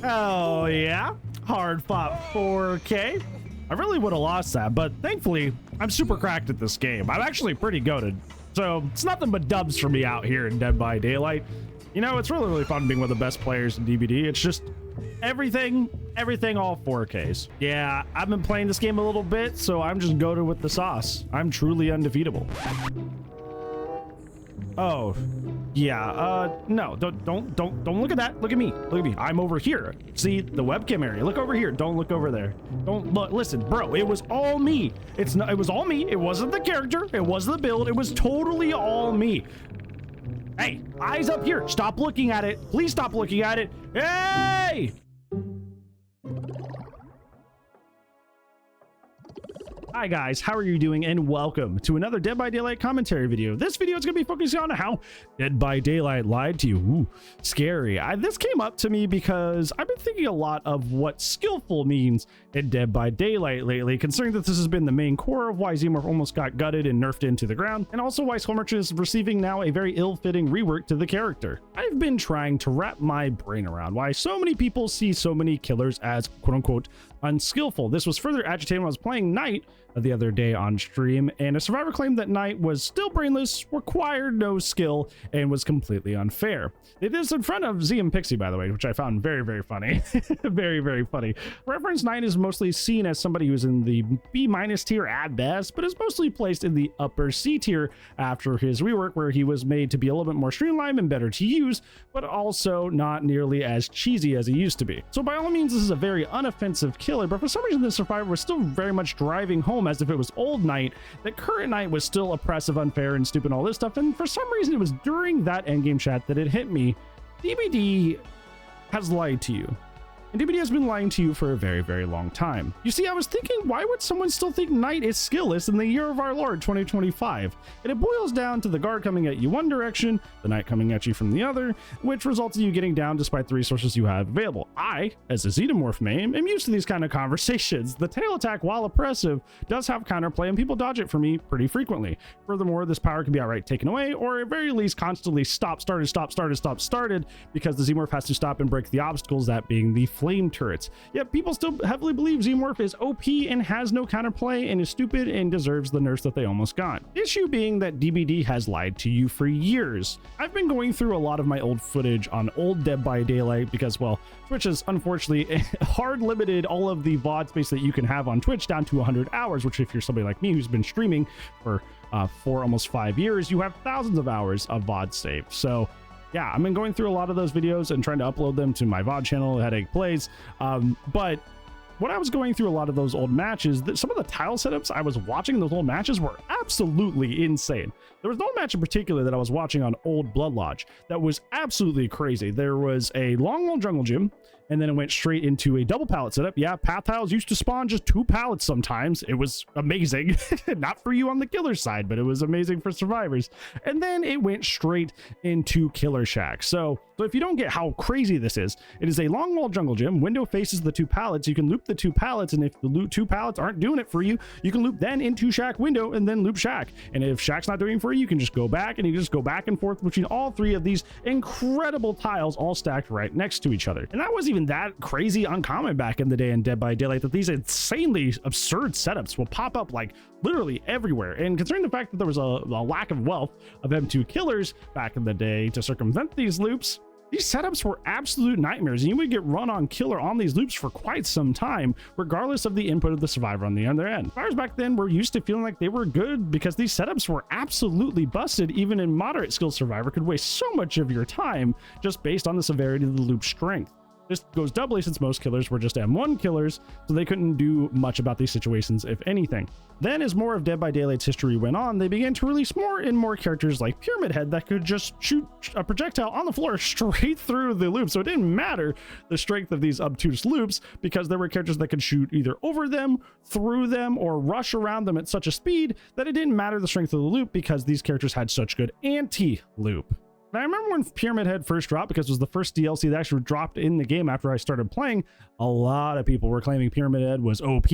Oh yeah, hard fought 4K. I really would have lost that, but thankfully I'm super cracked at this game. I'm actually pretty goated, so it's nothing but dubs for me out here in Dead by Daylight. You know, it's really fun being one of the best players in DBD. It's just everything all 4Ks. Yeah, I've been playing this game a little bit, so I'm just goated with the sauce. I'm truly undefeatable. Oh, yeah, no, don't look at that. Look at me. Look at me. I'm over here. See the webcam area. Look over here. Don't look over there. Don't look. Listen, bro, it was all me. It was all me. It wasn't the character. It wasn't the build. It was totally all me. Hey, eyes up here. Stop looking at it. Please stop looking at it. Hey! Hi guys, how are you doing, and welcome to another Dead by Daylight commentary video. This video is going to be focusing on how Dead by Daylight lied to you. Ooh, scary. This came up to me because I've been thinking a lot of what skillful means in Dead by Daylight lately, considering that this has been the main core of why Xemorph almost got gutted and nerfed into the ground, and also why Skullmerchant is receiving now a very ill-fitting rework to the character. I've been trying to wrap my brain around why so many people see so many killers as quote-unquote unskillful. This was further agitated when I was playing Knight the other day on stream, and a survivor claimed that Knight was still brainless, required no skill, and was completely unfair. They did this in front of Z and Pixie, by the way, which I found very funny. very funny. Reference Knight is mostly seen as somebody who's in the B- tier at best, but is mostly placed in the upper C tier after his rework, where he was made to be a little bit more streamlined and better to use, but also not nearly as cheesy as he used to be. So by all means, this is a very unoffensive killer, but for some reason the survivor was still very much driving home as if it was old Knight, that current Knight was still oppressive, unfair, and stupid, and all this stuff. And for some reason, it was during that endgame chat that it hit me. DBD has lied to you. And DBD has been lying to you for a very long time. You see, I was thinking, why would someone still think Knight is skillless in the year of our Lord 2025? And it boils down to the guard coming at you one direction, the Knight coming at you from the other, which results in you getting down despite the resources you have available. I, as a Xenomorph main, am used to these kind of conversations. The tail attack, while oppressive, does have counterplay, and people dodge it for me pretty frequently. Furthermore, this power can be outright taken away, or at very least constantly stop, started, because the Xemorph has to stop and break the obstacles, that being the flame turrets. Yet people still heavily believe Xemorph is OP and has no counterplay and is stupid and deserves the nerfs that they almost got. The issue being that DBD has lied to you for years. I've been going through a lot of my old footage on old Dead by Daylight because, well, Twitch has unfortunately hard limited all of the VOD space that you can have on Twitch down to 100 hours, which if you're somebody like me who's been streaming for almost 5 years, you have thousands of hours of VOD saved. So yeah, I've been going through a lot of those videos and trying to upload them to my VOD channel, Headache Plays. But when I was going through a lot of those old matches, some of the tile setups I was watching in those old matches were absolutely insane. There was no match in particular that I was watching on old Blood Lodge that was absolutely crazy. There was a long wall jungle gym, and then it went straight into a double pallet setup. Yeah, path tiles used to spawn just 2 pallets sometimes. It was amazing. Not for you on the killer side, but it was amazing for survivors. And then it went straight into Killer Shack. So if you don't get how crazy this is, it is a long wall jungle gym. Window faces the 2 pallets. You can loop the 2 pallets, and if the 2 pallets aren't doing it for you, you can loop then into Shack window and then loop Shack. And if Shack's not doing it for you, you can just go back, and you just go back and forth between all 3 of these incredible tiles all stacked right next to each other. And that wasn't even that crazy uncommon back in the day in Dead by Daylight, that these insanely absurd setups will pop up like literally everywhere. And considering the fact that there was a lack of wealth of M2 killers back in the day to circumvent these loops, these setups were absolute nightmares, and you would get run on killer on these loops for quite some time, regardless of the input of the survivor on the other end. Survivors back then were used to feeling like they were good because these setups were absolutely busted. Even a moderate skill survivor could waste so much of your time just based on the severity of the loop strength. This goes doubly since most killers were just M1 killers, so they couldn't do much about these situations, if anything. Then, as more of Dead by Daylight's history went on, they began to release more and more characters like Pyramid Head that could just shoot a projectile on the floor straight through the loop. So it didn't matter the strength of these obtuse loops, because there were characters that could shoot either over them, through them, or rush around them at such a speed that it didn't matter the strength of the loop, because these characters had such good anti-loop. And I remember when Pyramid Head first dropped, because it was the first DLC that actually dropped in the game after I started playing, a lot of people were claiming Pyramid Head was OP,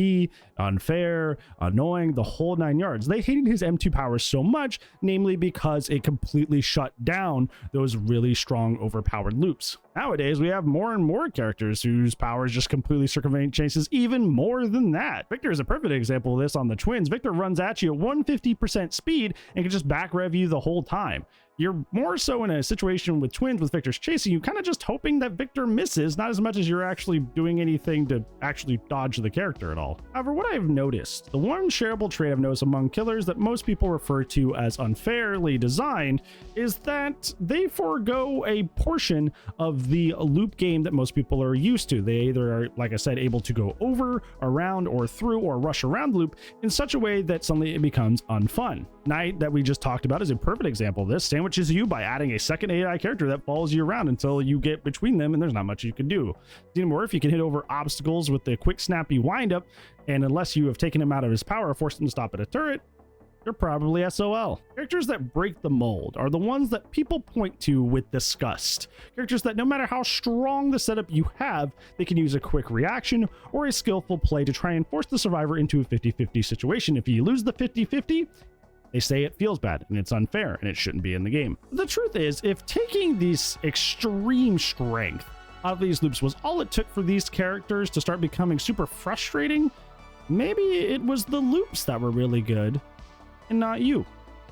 unfair, annoying, the whole 9 yards. They hated his M2 powers so much, namely because it completely shut down those really strong overpowered loops. Nowadays, we have more and more characters whose powers just completely circumvent chases even more than that. Victor is a perfect example of this on the twins. Victor runs at you at 150% speed and can just back rev you the whole time. You're more so in a situation with twins with Victor's chasing you, kind of just hoping that Victor misses, not as much as you're actually doing anything to actually dodge the character at all. However, what I've noticed, the one shareable trait I've noticed among killers that most people refer to as unfairly designed, is that they forego a portion of the loop game that most people are used to. They either are, like I said, able to go over, around, or through, or rush around the loop in such a way that suddenly it becomes unfun. Knight, that we just talked about, is a perfect example of this. Sandwiches you by adding a second AI character that follows you around until you get between them, and there's not much you can do. Xenomorph, you can hit over obstacles with the quick snappy windup, and unless you have taken him out of his power or forced him to stop at a turret, you're probably SOL. Characters that break the mold are the ones that people point to with disgust. Characters that no matter how strong the setup you have, they can use a quick reaction or a skillful play to try and force the survivor into a 50-50 situation. If you lose the 50-50, they say it feels bad and it's unfair and it shouldn't be in the game. The truth is, if taking this extreme strength out of these loops was all it took for these characters to start becoming super frustrating, maybe it was the loops that were really good and not you.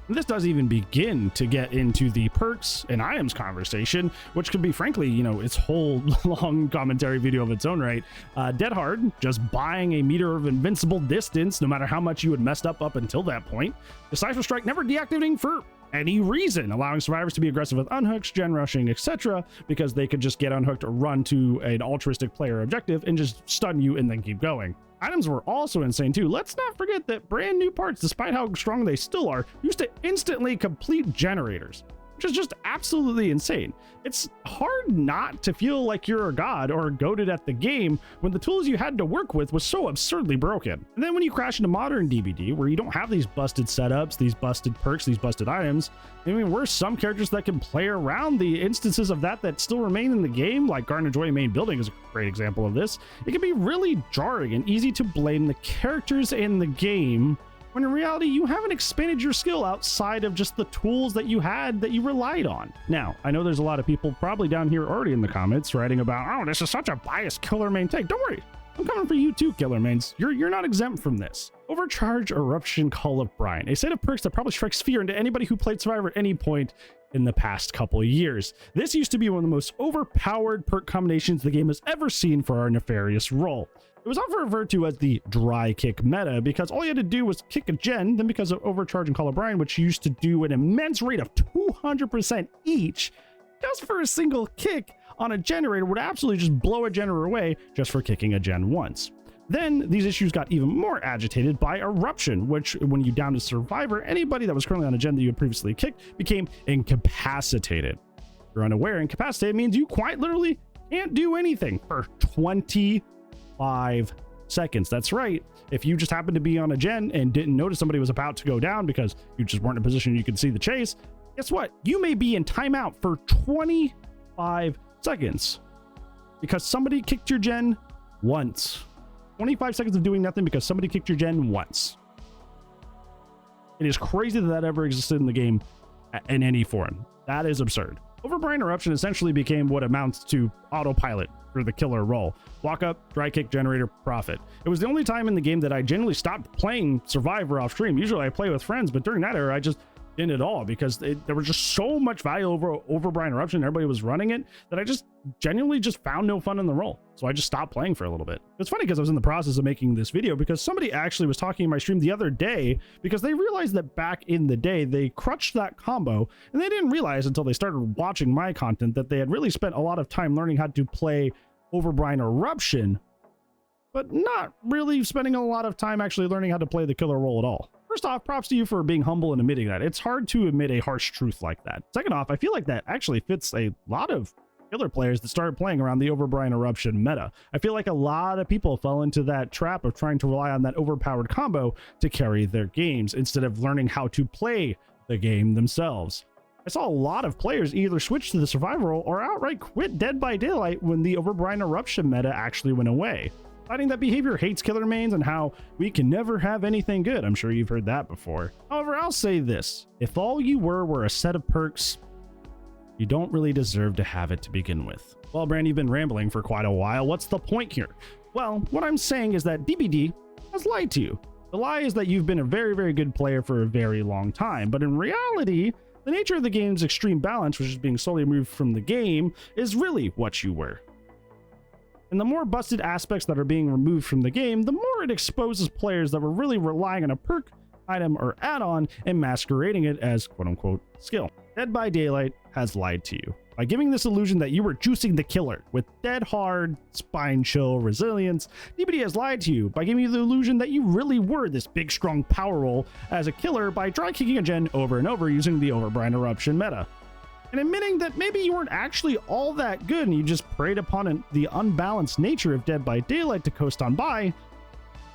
And this doesn't even begin to get into the perks and items conversation, which could be, frankly, you know, its whole long commentary video of its own right. Dead hard, just buying a meter of invincible distance, no matter how much you had messed up until that point. Decisive strike never deactivating for any reason, allowing survivors to be aggressive with unhooks, gen rushing, etc., because they could just get unhooked or run to an altruistic player objective and just stun you and then keep going. Items were also insane too. Let's not forget that brand new parts, despite how strong they still are, used to instantly complete generators, which is just absolutely insane. It's hard not to feel like you're a god or goated at the game when the tools you had to work with was so absurdly broken. And then when you crash into modern DBD, where you don't have these busted setups, these busted perks, these busted items, I mean, we're some characters that can play around the instances of that still remain in the game, like Garden of Joy main building is a great example of this. It can be really jarring and easy to blame the characters in the game, when in reality, you haven't expanded your skill outside of just the tools that you had that you relied on. Now, I know there's a lot of people probably down here already in the comments writing about, oh, this is such a biased killer main take. Don't worry, I'm coming for you too, killer mains. You're not exempt from this. Overcharge Eruption Call of Brine, a set of perks that probably strikes fear into anybody who played Survivor at any point in the past couple of years. This used to be one of the most overpowered perk combinations the game has ever seen for our nefarious role. It was often referred to as the dry kick meta because all you had to do was kick a gen, then because of Overcharge and Call of Brine, which used to do an immense rate of 200% each, just for a single kick on a generator would absolutely just blow a generator away just for kicking a gen once. Then these issues got even more agitated by Eruption, which when you downed a survivor, anybody that was currently on a gen that you had previously kicked became incapacitated. If you're unaware, incapacitated means you quite literally can't do anything for 25 seconds. That's right. If you just happened to be on a gen and didn't notice somebody was about to go down because you just weren't in a position you could see the chase, guess what? You may be in timeout for 25 seconds because somebody kicked your gen once. 25 seconds of doing nothing because somebody kicked your gen once. It is crazy that ever existed in the game in any form. That is absurd. Overbrine Eruption essentially became what amounts to autopilot for the killer role. Walk up, dry kick, generator, profit. It was the only time in the game that I genuinely stopped playing Survivor off stream. Usually I play with friends, but during that era I just didn't at all because there was just so much value over Overbrine Eruption. Everybody was running it that I just genuinely just found no fun in the role. So I just stopped playing for a little bit. It's funny because I was in the process of making this video because somebody actually was talking in my stream the other day because they realized that back in the day they crutched that combo and they didn't realize until they started watching my content that they had really spent a lot of time learning how to play Overbrine Eruption, but not really spending a lot of time actually learning how to play the killer role at all. First off, props to you for being humble and admitting that. It's hard to admit a harsh truth like that. Second off, I feel like that actually fits a lot of killer players that started playing around the Overbrine Eruption meta. I feel like a lot of people fell into that trap of trying to rely on that overpowered combo to carry their games instead of learning how to play the game themselves. I saw a lot of players either switch to the survival or outright quit Dead by Daylight when the Overbrine Eruption meta actually went away, citing that behavior hates killer mains and how we can never have anything good. I'm sure you've heard that before. However, I'll say this: if all you were a set of perks, you don't really deserve to have it to begin with. Well, Brand, you've been rambling for quite a while. What's the point here? Well, what I'm saying is that DBD has lied to you. The lie is that you've been a very, very good player for a very long time, but in reality, the nature of the game's extreme balance, which is being solely removed from the game, is really what you were. And the more busted aspects that are being removed from the game, the more it exposes players that were really relying on a perk, item, or add-on and masquerading it as quote-unquote skill. Dead by Daylight has lied to you by giving this illusion that you were juicing the killer with dead hard, spine chill resilience. DBD has lied to you by giving you the illusion that you really were this big strong power roll as a killer by dry kicking a gen over and over using the Overbrine Eruption meta, and admitting that maybe you weren't actually all that good and you just preyed upon the unbalanced nature of Dead by Daylight to coast on by.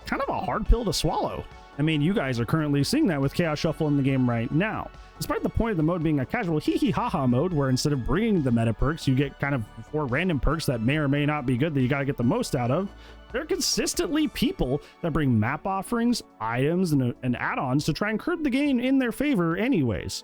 Kind of a hard pill to swallow. I mean, you guys are currently seeing that with Chaos Shuffle in the game right now. Despite the point of the mode being a casual hee-hee-ha-ha mode, where instead of bringing the meta perks, you get kind of 4 random perks that may or may not be good that you gotta get the most out of, there are consistently people that bring map offerings, items, and add-ons to try and curb the game in their favor anyways.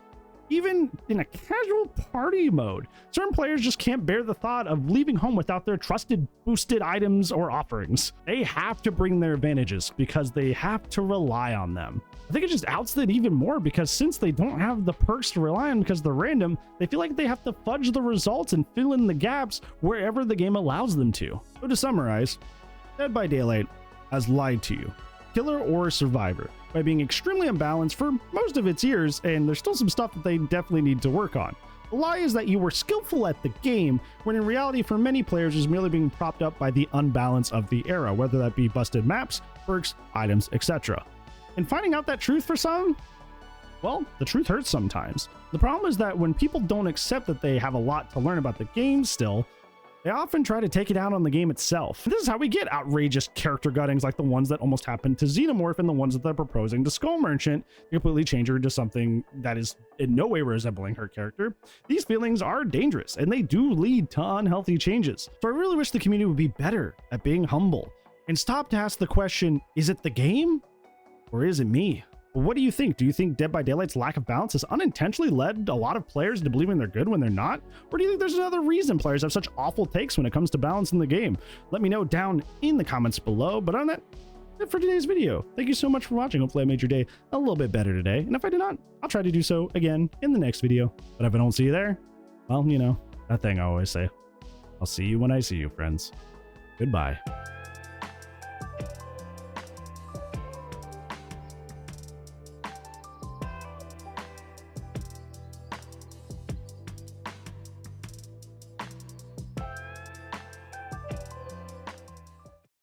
Even in a casual party mode, certain players just can't bear the thought of leaving home without their trusted boosted items or offerings. They have to bring their advantages because they have to rely on them. I think it just outs it even more because since they don't have the perks to rely on because they're random, they feel like they have to fudge the results and fill in the gaps wherever the game allows them to. So to summarize, Dead by Daylight has lied to you, killer or survivor, by being extremely unbalanced for most of its years, and there's still some stuff that they definitely need to work on. The lie is that you were skillful at the game, when in reality for many players is merely being propped up by the unbalance of the era, whether that be busted maps, perks, items, etc. And finding out that truth for some, well, the truth hurts sometimes. The problem is that when people don't accept that they have a lot to learn about the game still, they often try to take it out on the game itself. This is how we get outrageous character guttings like the ones that almost happened to Xenomorph and the ones that they're proposing to Skull Merchant to completely change her into something that is in no way resembling her character. These feelings are dangerous and they do lead to unhealthy changes. So I really wish the community would be better at being humble and stop to ask the question, is it the game or is it me? What do you think? Do you think Dead by Daylight's lack of balance has unintentionally led a lot of players into believing they're good when they're not? Or do you think there's another reason players have such awful takes when it comes to balance in the game? Let me know down in the comments below. But on that, that's it for today's video. Thank you so much for watching. Hopefully I made your day a little bit better today. And if I did not, I'll try to do so again in the next video. But if I don't see you there, well, you know, that thing I always say. I'll see you when I see you, friends. Goodbye.